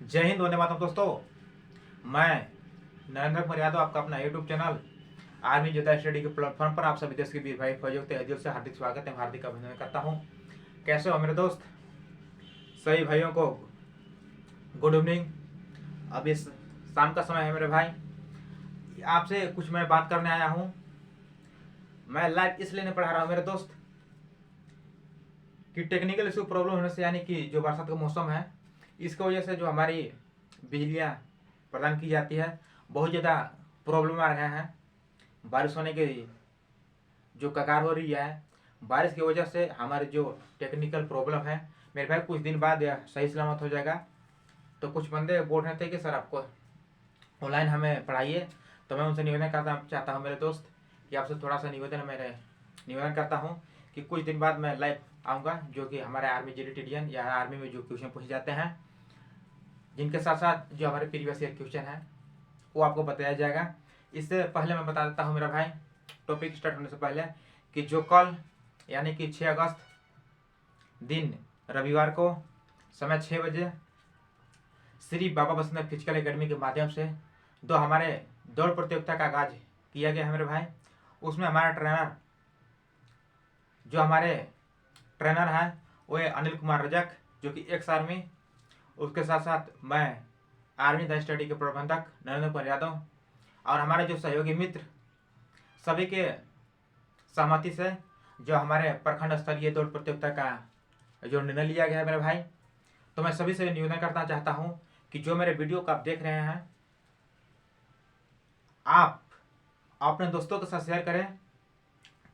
जय हिंद, वंदे मातरम। दोस्तों, मैं नरेंद्र कुमार यादव, आपका अपना YouTube channel army Jodha study के प्लेटफॉर्म पर आप सभी देश के वीर भाई फौजियों के दिल से हार्दिक स्वागत एवं हार्दिक अभिनंदन करता हूं। कैसे हो मेरे दोस्त? सभी भाइयों को गुड इवनिंग। अब इस शाम का समय है मेरे भाई। आपसे कुछ मैं बात करने आया हूं। मैं लाइव इसलिए नहीं पढ़ा रहा हूं मेरे दोस्त कि टेक्निकल इशू प्रॉब्लम होने से, यानी कि जो बरसात का मौसम है, इसकी वजह से जो हमारी बिजलियाँ प्रदान की जाती है, बहुत ज़्यादा प्रॉब्लम आ रहे हैं। बारिश होने की जो कगार हो रही है, बारिश की वजह से हमारे जो टेक्निकल प्रॉब्लम है मेरे भाई, कुछ दिन बाद यह सही सलामत हो जाएगा। तो कुछ बंदे बोल रहे थे कि सर आपको ऑनलाइन हमें पढ़ाइए, तो मैं उनसे निवेदन करना चाहता हूँ मेरे दोस्त कि आपसे थोड़ा सा निवेदन करता हूँ कि कुछ दिन बाद मैं लाइव आऊँगा, जो कि हमारे आर्मी जेडिटेरियन या आर्मी में जो क्वेश्चन पूछे जाते हैं, जिनके साथ साथ जो हमारे प्रीवियस ईयर क्वेश्चन है वो आपको बताया जाएगा। इससे पहले मैं बता देता हूँ मेरा भाई, टॉपिक स्टार्ट होने से पहले, कि जो कल यानी कि 6 अगस्त दिन रविवार को समय 6 बजे श्री बाबा वैष्णव फिजिकल एकेडमी के माध्यम से दो हमारे दौड़ प्रतियोगिता का आगाज किया गया है मेरे भाई। उसमें हमारे ट्रेनर हैं वो है अनिल कुमार रजक, जो कि एक्स आर्मी। उसके साथ साथ मैं आर्मी द स्टडी के प्रबंधक नरेंद्र कुमार यादव, और हमारे जो सहयोगी मित्र सभी के सहमति से जो हमारे प्रखंड स्तरीय दौड़ प्रतियोगिता का जो निर्णय लिया गया है मेरे भाई, तो मैं सभी से निवेदन करना चाहता हूँ कि जो मेरे वीडियो को आप देख रहे हैं, आप अपने दोस्तों के साथ शेयर करें,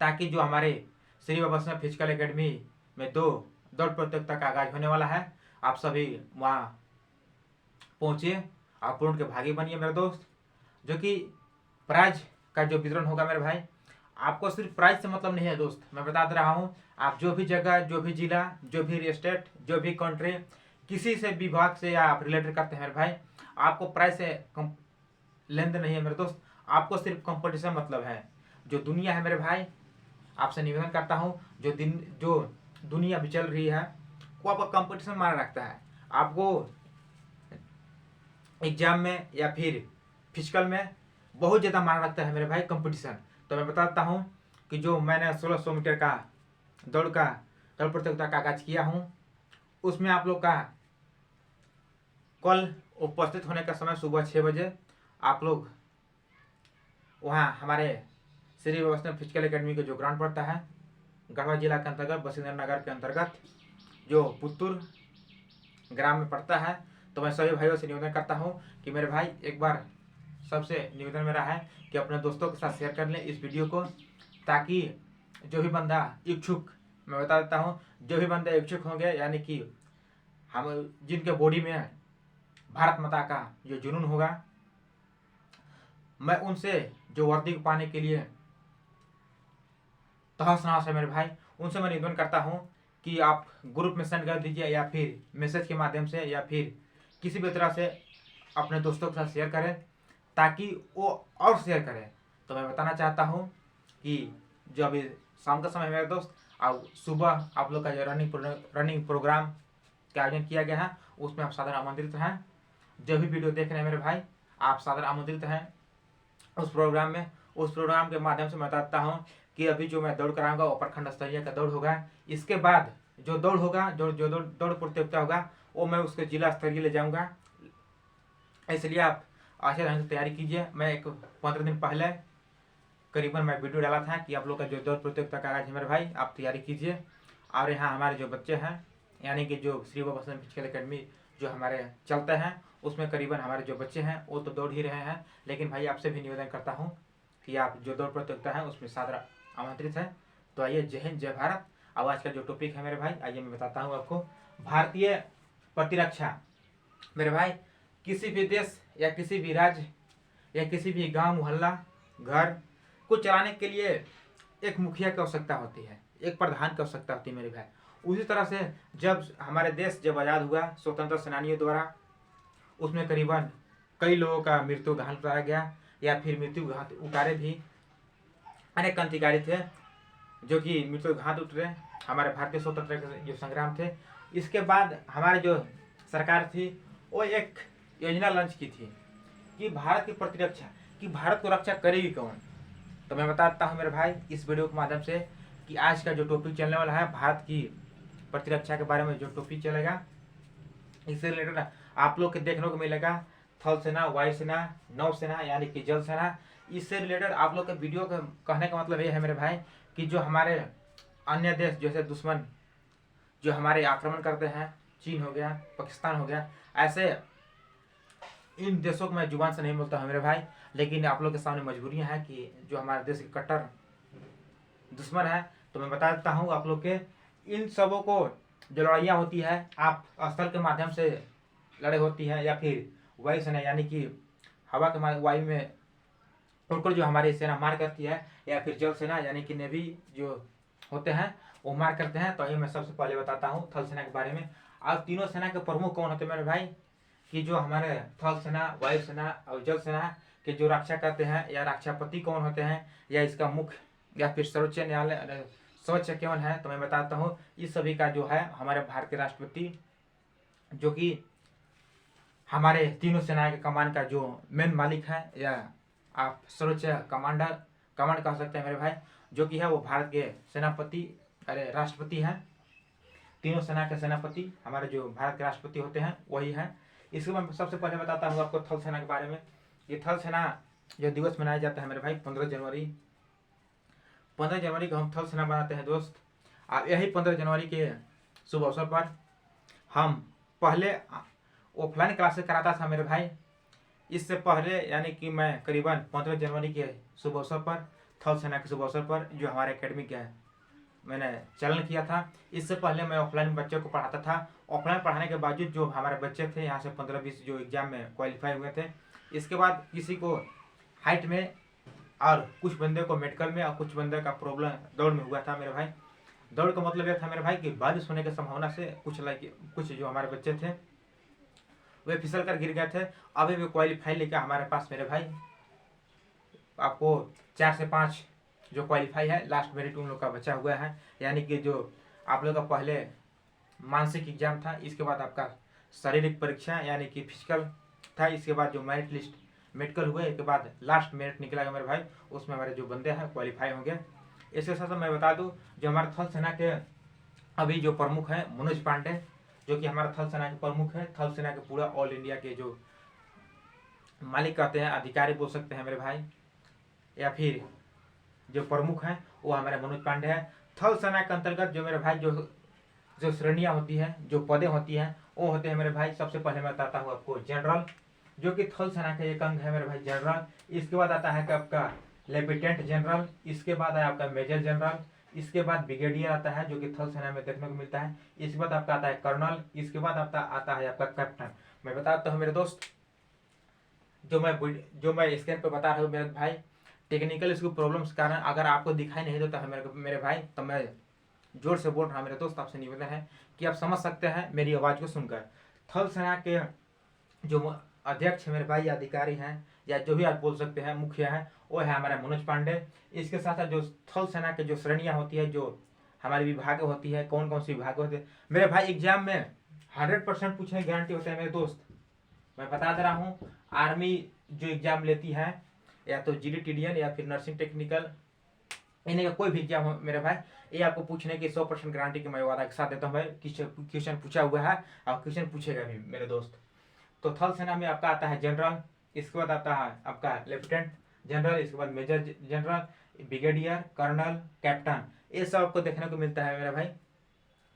ताकि जो हमारे श्री बाबा वैष्णव फिजिकल एकेडमी में दो दौड़ प्रतियोगिता का आगाज होने वाला है, आप सभी वहाँ पहुँचिए, आप पूर्ण के भागी बनिए मेरे दोस्त। जो कि प्राइज का जो वितरण होगा मेरे भाई, आपको सिर्फ प्राइज से मतलब नहीं है दोस्त, मैं बता दे रहा हूँ। आप जो भी जगह, जो भी जिला, जो भी स्टेट, जो भी कंट्री, किसी से विभाग से या आप रिलेटेड करते हैं मेरे भाई, आपको प्राइज से लेन देन नहीं है मेरे दोस्त, आपको सिर्फ कंपटीशन मतलब है। जो दुनिया है मेरे भाई, आपसे निवेदन करता हूँ, जो दुनिया भी चल रही है वो आपका कंपटीशन माना रखता है। आपको एग्जाम में या फिर फिजिकल में बहुत ज़्यादा माना रखता है मेरे भाई कंपटीशन। तो मैं बताता हूँ कि जो मैंने 1600 मीटर का दौड़ प्रतियोगिता का आगाज किया हूँ, उसमें आप लोग का कल उपस्थित होने का समय सुबह 6 बजे आप लोग वहाँ हमारे श्री वैष्णव फिजिकल एकेडमी का जो ग्राउंड पड़ता है, गढ़वा जिला के अंतर्गत बसिंदर नगर के अंतर्गत जो पुत्तूर ग्राम में पड़ता है। तो मैं सभी भाइयों से निवेदन करता हूँ कि मेरे भाई, एक बार सबसे निवेदन मेरा है कि अपने दोस्तों के साथ शेयर कर लें इस वीडियो को, ताकि जो भी बंदा इच्छुक, मैं बता देता हूँ, जो भी बंदा इच्छुक होंगे, यानी कि हम जिनके बॉडी में भारत माता का जो जुनून होगा, मैं उनसे जो वर्दी पाने के लिए तहस नहस है मेरे भाई, उनसे मैं निवेदन करता हूँ कि आप ग्रुप में सेंड कर दीजिए, या फिर मैसेज के माध्यम से, या फिर किसी भी तरह से अपने दोस्तों के साथ शेयर करें, ताकि वो और शेयर करें। तो मैं बताना चाहता हूँ कि जो अभी शाम का समय है मेरे दोस्त, अब सुबह आप लोग का जो रनिंग प्रोग्राम का आयोजन किया गया है, उसमें आप सादर आमंत्रित हैं। जो भी वीडियो देख रहे हैं मेरे भाई, आप सादर आमंत्रित हैं उस प्रोग्राम में। उस प्रोग्राम के माध्यम से मैं बताता हूँ कि अभी जो मैं दौड़ कराऊंगा वो प्रखंड स्तरीय का दौड़ होगा। इसके बाद जो दौड़ होगा, जो दौड़ प्रतियोगिता होगा, वो मैं उसके जिला स्तरीय ले जाऊंगा। इसलिए आप अच्छे ढंग से तैयारी कीजिए। मैं एक 15 दिन पहले करीबन मैं वीडियो डाला था कि आप लोग का जो दौड़ प्रतियोगिता का आगाज है मेरे भाई, आप तैयारी कीजिए। और यहाँ हमारे जो बच्चे हैं, यानी कि जो श्री बाबा वैष्णव फिजिकल एकेडमी जो हमारे चलते हैं, उसमें करीबन हमारे जो बच्चे हैं वो तो दौड़ ही रहे हैं, लेकिन भाई आपसे भी निवेदन करता हूँ कि आप जो दौड़ प्रतियोगिता है उसमें सादर आमंत्रित है। तो आइए, जय हिंद, जय भारत। अब आज का जो टॉपिक है मेरे भाई, आइए मैं बताता हूँ आपको। भारतीय प्रतिरक्षा मेरे भाई, किसी भी देश या किसी भी राज्य या किसी भी गांव, मोहल्ला, घर को चलाने के लिए एक मुखिया की आवश्यकता होती है, एक प्रधान की आवश्यकता होती है मेरे भाई। उसी तरह से जब हमारे देश जब आज़ाद हुआ स्वतंत्र सेनानियों द्वारा, उसमें करीबन कई लोगों का मृत्यु घाट उतारा गया, या फिर मृत्यु घाट उतारे भी अनेक क्रांतिकारी थे जो कि मृत्यु घाट उतरे हमारे भारतीय स्वतंत्रता के जो संग्राम थे। इसके बाद हमारी जो सरकार थी वो एक योजना लॉन्च की थी कि भारत की प्रतिरक्षा, कि भारत को रक्षा करेगी कौन। तो मैं बताता हूँ मेरे भाई इस वीडियो के माध्यम से कि आज का जो टॉपिक चलने वाला है भारत की प्रतिरक्षा के बारे में जो टॉपिक चलेगा, इससे रिलेटेड आप लोग के देखने को मिलेगा थल सेना, वायुसेना, नौसेना यानी कि जल सेना। इससे रिलेटेड आप लोग के वीडियो का कहने का मतलब ये है मेरे भाई कि जो हमारे अन्य देश जैसे दुश्मन जो हमारे आक्रमण करते हैं, चीन हो गया, पाकिस्तान हो गया, ऐसे इन देशों को मैं जुबान से नहीं बोलता हूँ मेरे भाई, लेकिन आप लोग के सामने मजबूरियाँ हैं कि जो हमारे देश के कट्टर दुश्मन है। तो मैं बता देता हूँ आप लोग के, इन सबों को जो लड़ाइयाँ होती है आप स्थल के माध्यम से लड़े होती है या फिर वायुसेना यानी कि हवा के वायु में उड़कर जो हमारी सेना मार करती है, या फिर जल सेना यानी कि नेवी जो होते हैं वो मार करते हैं। तो ये मैं सबसे पहले बताता हूँ थल सेना के बारे में। अब तीनों सेना के प्रमुख कौन होते हैं मेरे भाई, कि जो हमारे थल सेना, वायुसेना और जल सेना के जो रक्षा करते हैं या रक्षापति कौन होते हैं, या इसका मुख्य या फिर सर्वोच्च न्यायालय सर्वोच्च कौन है। तो मैं बताता हूँ इस सभी का जो है हमारे भारत के राष्ट्रपति, जो कि हमारे तीनों सेना के कमान का जो मेन मालिक है, या आप सर्वोच्च कमांड कह सकते हैं मेरे भाई, जो कि है वो भारत के सेनापति राष्ट्रपति हैं। तीनों सेना के सेनापति हमारे जो भारत के राष्ट्रपति होते हैं वही है। इसको मैं सबसे पहले बताता हूँ आपको थल सेना के बारे में। ये थल सेना जो दिवस मनाया जाता है मेरे भाई 15 जनवरी, 15 जनवरी को हम थल सेना बनाते हैं दोस्त। अब यही 15 जनवरी के शुभ अवसर पर हम पहले ऑफलाइन क्लासेस कराता था मेरे भाई। इससे पहले यानी कि मैं करीबन 15 जनवरी के शुभ अवसर पर, थल सेना के शुभ अवसर पर जो हमारे एकेडमी का मैंने चलन किया था, इससे पहले मैं ऑफलाइन बच्चों को पढ़ाता था। ऑफलाइन पढ़ाने के बावजूद जो हमारे बच्चे थे यहाँ से 15-20 जो एग्जाम में क्वालिफाई हुए थे। इसके बाद किसी को हाइट में और कुछ बंदे को मेडिकल में और कुछ बंदे का प्रॉब्लम दौड़ में हुआ था मेरे भाई। दौड़ का मतलब यह था मेरे भाई कि बारिश होने की संभावना से कुछ जो हमारे बच्चे थे वे फिसल कर गिर गए थे। अभी भी क्वालिफाई लेकर हमारे पास मेरे भाई आपको 4 से 5 जो क्वालिफाई है लास्ट मेरिट उन लोग का बचा हुआ है। यानी कि जो आप लोग का पहले मानसिक एग्जाम था, इसके बाद आपका शारीरिक परीक्षा यानी कि फिजिकल था, इसके बाद जो मेरिट लिस्ट मेडिकल हुए, इसके बाद लास्ट मेरिट निकला मेरे भाई, उसमें हमारे जो बंदे हैं क्वालिफाई होंगे। इसके साथ मैं बता दूं जो हमारे थल सेना के अभी जो प्रमुख हैं मनोज पांडे, जो कि हमारा थल सेना के प्रमुख है, थल सेना के पूरा ऑल इंडिया के जो मालिक कहते हैं, अधिकारी बोल सकते हैं मेरे भाई, या फिर जो प्रमुख हैं वो हमारे मनोज पांडे हैं। थल सेना के अंतर्गत जो मेरे भाई जो श्रेणियाँ होती हैं, जो पदें होती हैं, वो होते हैं मेरे भाई। सबसे पहले मैं बताता हूँ आपको जनरल, जो कि थल सेना का एक अंग है मेरे भाई जनरल। इसके बाद आता है कि आपका लेफ्टिनेंट जनरल, इसके बाद है आपका मेजर जनरल, इसके बाद ब्रिगेडियर आता है जो कि थल सेना में देखने को मिलता है, इसके बाद आपका आता है कर्नल, इसके बाद आता है आपका कैप्टन। मैं बताता हूँ मेरे दोस्त, जो मैं स्क्रीन पर बता रहा हूँ मेरे भाई, टेक्निकल इसको प्रॉब्लम्स के कारण अगर आपको दिखाई नहीं देता है मेरे भाई, तो मैं जोर से बोल रहा हूँ मेरे दोस्त, आपसे निवेदन है कि आप समझ सकते हैं मेरी आवाज़ को सुनकर। थल सेना के जो अध्यक्ष है मेरे भाई, या अधिकारी हैं, या जो भी आप बोल सकते हैं मुखिया है, वो है हमारा मनोज पांडे। इसके साथ साथ जो थल सेना के जो श्रेणियाँ होती है, जो हमारी विभाग होती है, कौन कौन सी विभाग होती है मेरे भाई, एग्जाम में 100% पूछने की गारंटी होता है मेरे दोस्त। मैं बता दे रहा हूँ, आर्मी जो एग्जाम लेती है, या तो GD TDN या फिर नर्सिंग टेक्निकल, इन्हीं का कोई भी एग्जाम हो मेरे भाई, ये आपको पूछने की 100% गारंटी की मैं वादा के साथ देता हूँ भाई। क्वेश्चन पूछा हुआ है और क्वेश्चन पूछेगा भी मेरे दोस्त। तो थल सेना में आपका आता है जनरल, इसके बाद आता है आपका लेफ्टिनेंट जनरल, इसके बाद major general, brigadier, colonel, captain, ये सब आपको देखने को मिलता है मेरे भाई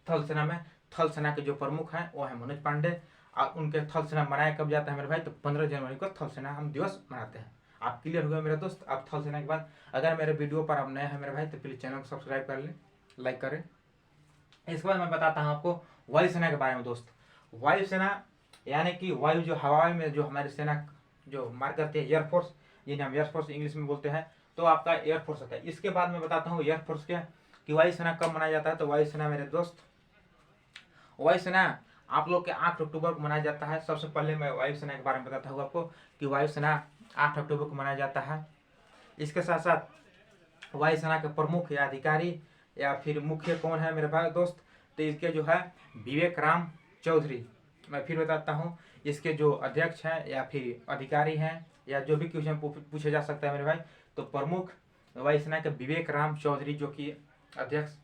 थल सेना में। थल सेना के जो प्रमुख हैं वो है मनोज पांडे, और उनके थल सेना मनाया कब जाता है मेरे भाई, तो 15 जनवरी को थल सेना हम दिवस मनाते हैं। आप क्लियर हुए मेरे दोस्त। आप थल सेना के बाद अगर मेरे वीडियो पर आप नए हैं मेरे भाई, तो प्लीज़ चैनल को सब्सक्राइब कर लें, लाइक करें। इसके बाद मैं बताता हूँ आपको वायुसेना के बारे में दोस्त। वायुसेना यानी कि वायु जो हवा में जो हमारी सेना जो मार करती है, एयरफोर्स, जिन्हें हम एयरफोर्स इंग्लिश में बोलते हैं, तो आपका एयरफोर्स होता है। इसके बाद मैं बताता हूँ एयरफोर्स के कि वायुसेना कब मनाया जाता है। तो वायुसेना मेरे दोस्त, वायुसेना आप लोग के 8 अक्टूबर को मनाया जाता है। सबसे पहले मैं वायुसेना के बारे में बताता हूँ आपको कि वायुसेना 8 अक्टूबर को मनाया जाता है। इसके साथ साथ वायुसेना के प्रमुख या अधिकारी या फिर मुख्य कौन है मेरे भाई दोस्त, तो इसके जो है विवेक राम चौधरी, मैं फिर बताता हूँ, इसके जो अध्यक्ष हैं या फिर अधिकारी हैं या जो भी क्वेश्चन पूछा जा सकता है मेरे भाई, तो प्रमुख वायुसेना के विवेक राम चौधरी जो कि अध्यक्ष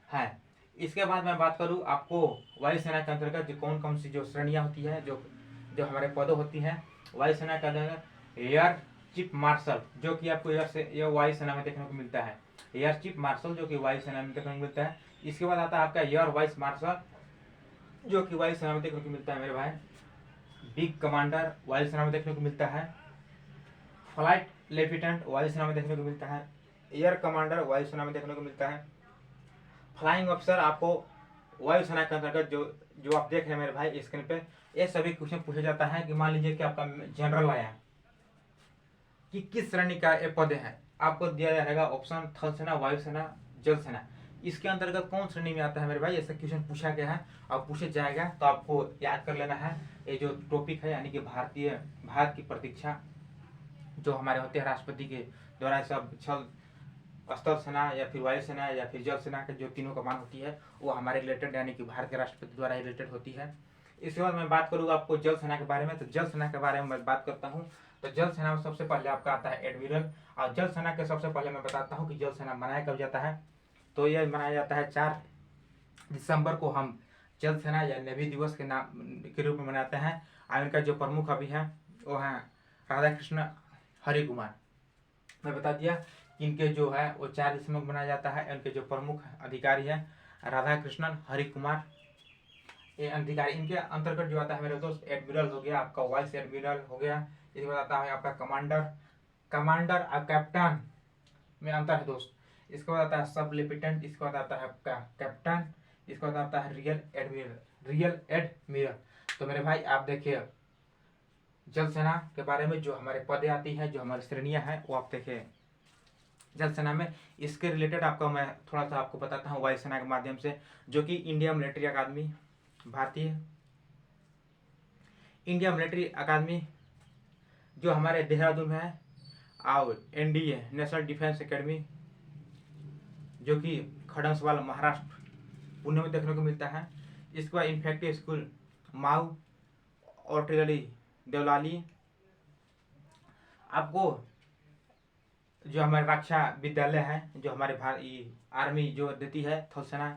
हैं। इसके बाद मैं बात करूँ आपको वायुसेना के अंतर्गत जो कौन कौन सी जो श्रेणियाँ होती हैं, जो जो हमारे पद होती हैं वायुसेना के अंतर्गत। एयर चीफ मार्शल जो कि आपको एयर वायुसेना में देखने को मिलता है, एयर चीफ मार्शल जो कि वायुसेना में देखने को मिलता है। इसके बाद आता है आपका एयर वाइस मार्शल जो कि वायुसेना में देखने को मिलता है मेरे भाई। बिग कमांडर वायुसेना में देखने को मिलता है। फ्लाइट लेफ्टिनेंट वायुसेना में देखने को मिलता है। एयर कमांडर वायुसेना में देखने को मिलता है। फ्लाइंग ऑफिसर आपको वायुसेना के अंतर्गत जो जो आप देख रहे हैं मेरे भाई स्क्रीन पे, ये सभी क्वेश्चन पूछा जाता है कि मान लीजिए कि आपका जनरल आया कि किस श्रेणी का ये पद है, आपको दिया जाएगा ऑप्शन थल सेना, वायुसेना, जल सेना। इसके अंतर्गत कौन श्रेणी में आता है मेरे भाई, ऐसा क्वेश्चन पूछा गया है और पूछा जाएगा, तो आपको याद कर लेना है। ये जो टॉपिक है यानी कि भारत की प्रतीक्षा जो हमारे होते हैं राष्ट्रपति के द्वारा सब छल स्थल सेना या फिर वायुसेना या फिर जल सेना के जो तीनों कमान होती है वो हमारे रिलेटेड यानी कि भारत के राष्ट्रपति द्वारा रिलेटेड होती है। इसके बाद मैं बात करूँगा आपको जल सेना के बारे में, तो जल सेना के बारे में मैं बात करता हूँ। तो जल सेना में सबसे पहले आपका आता है एडमिरल, और जल सेना के सबसे पहले मैं बताता हूँ कि जल सेना मनाया कब जाता है। तो यह मनाया जाता है 4 दिसंबर को हम जल सेना या नेवी दिवस के नाम के रूप में मनाते हैं। और इनका जो प्रमुख अभी है वो है राधाकृष्ण हरि कुमार। मैं बता दिया इनके जो है वो 4 दिसंबर को मनाया जाता है। इनके जो प्रमुख अधिकारी है राधाकृष्णन हरि कुमार, ये अधिकारी। इनके अंतर्गत जो आता है मेरे दोस्त एडमिरल हो गया, आपका वाइस एडमिरल हो गया। इसके बाद आता है आपका कमांडर और कैप्टन में अंतर है दोस्त। इसके बाद आता है सब लेफ्टिनेंट, इसके बाद आता है आपका कैप्टन, इसके बाद आता है रियल एडमिरल। तो मेरे भाई आप देखिए जल सेना के बारे में जो हमारे पदें आती है, जो हमारी श्रेणियां हैं वो आप देखिए जल सेना में। इसके रिलेटेड आपका मैं थोड़ा सा आपको बताता हूँ वायुसेना के माध्यम से, जो कि इंडियन मिलिट्री अकादमी, भारतीय इंडियन मिलिट्री अकादमी जो हमारे देहरादून में है, और एनडीए नेशनल डिफेंस एकेडमी जो कि खड़ंसवाल महाराष्ट्र पुणे में देखने को मिलता है। इसके बाद इन्फेक्टिव स्कूल माऊ आर्टिलरी देवलाली। आपको जो हमारे रक्षा विद्यालय है जो हमारे आर्मी जो देती है, थल सेना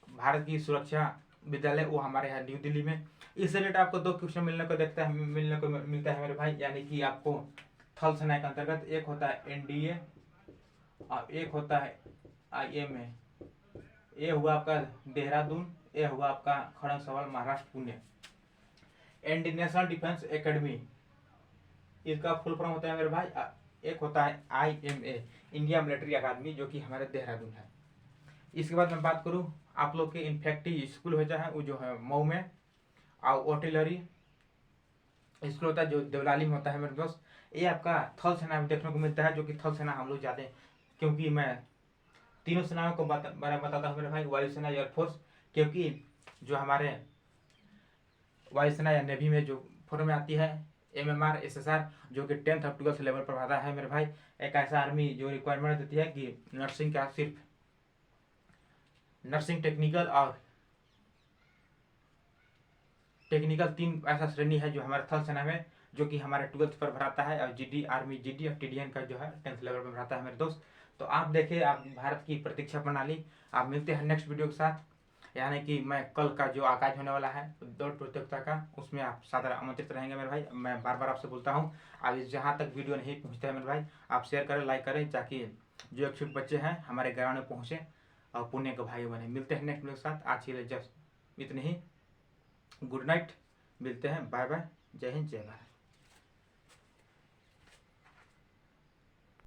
भारत की सुरक्षा विद्यालय, वो हमारे यहाँ न्यू दिल्ली में। इस रिलेटेड आपको 2 क्वेश्चन मिलने को मिलता है मेरे भाई, यानी कि आपको थल सेना के अंतर्गत एक होता है एनडीए और एक होता है आईएमए। ये हुआ आपका देहरादून, ये हुआ आपका Kharagpur Maharashtra Pune. And national defence academy इसका फुल फॉर्म होता है मेरे भाई, एक होता है आईएमए इंडिया मिलिट्री अकादमी जो कि हमारे देहरादून है। इसके बाद मैं बात करूं आप लोग के इन्फेक्टिव स्कूल होता है वो जो है मऊ में, और आर्टिलरी स्कूल होता है जो देवलाली में होता है मेरे दोस्त। ये आपका थल सेना में देखने को मिलता है, जो कि थल सेना हम लोग जाते हैं, क्योंकि मैं तीनों सेनाओं को बारे में बताता हूँ मेरे भाई, वायुसेना, एयरफोर्स, क्योंकि जो हमारे वायुसेना या नेवी में जो फॉर्म में आती है MMR SSR जो कि 10th और 12th लेवल पर आता है मेरे भाई। एक ऐसा आर्मी जो रिक्वायरमेंट देती है कि नर्सिंग का सिर्फ नर्सिंग टेक्निकल 3 ऐसा श्रेणी है जो हमारे थल सेना में, जो कि हमारे 12th पर भराता है, और GD आर्मी GD और TDN का जो है 10th लेवल पर भराता है मेरे दोस्त। तो आप देखिए आप भारत की प्रतीक्षा प्रणाली। आप मिलते हैं नेक्स्ट वीडियो के साथ, यानी कि मैं कल का जो आगाज होने वाला है दौड़ प्रतियोगिता का, उसमें आप सादर आमंत्रित रहेंगे मेरे भाई। मैं बार बार आपसे बोलता हूँ, अब जहाँ तक वीडियो नहीं पहुँचता है मेरे भाई, आप शेयर करें, लाइक करें, ताकि जो इच्छुक बच्चे हैं हमारे ग्राउंड में पहुँचे और पुण्य के भाई बने। मिलते हैं नेक्स्ट वीडियो के साथ, आज के लिए जस्ट इतने ही। गुड नाइट, मिलते हैं, बाय बाय, जय हिंद, जय भारत।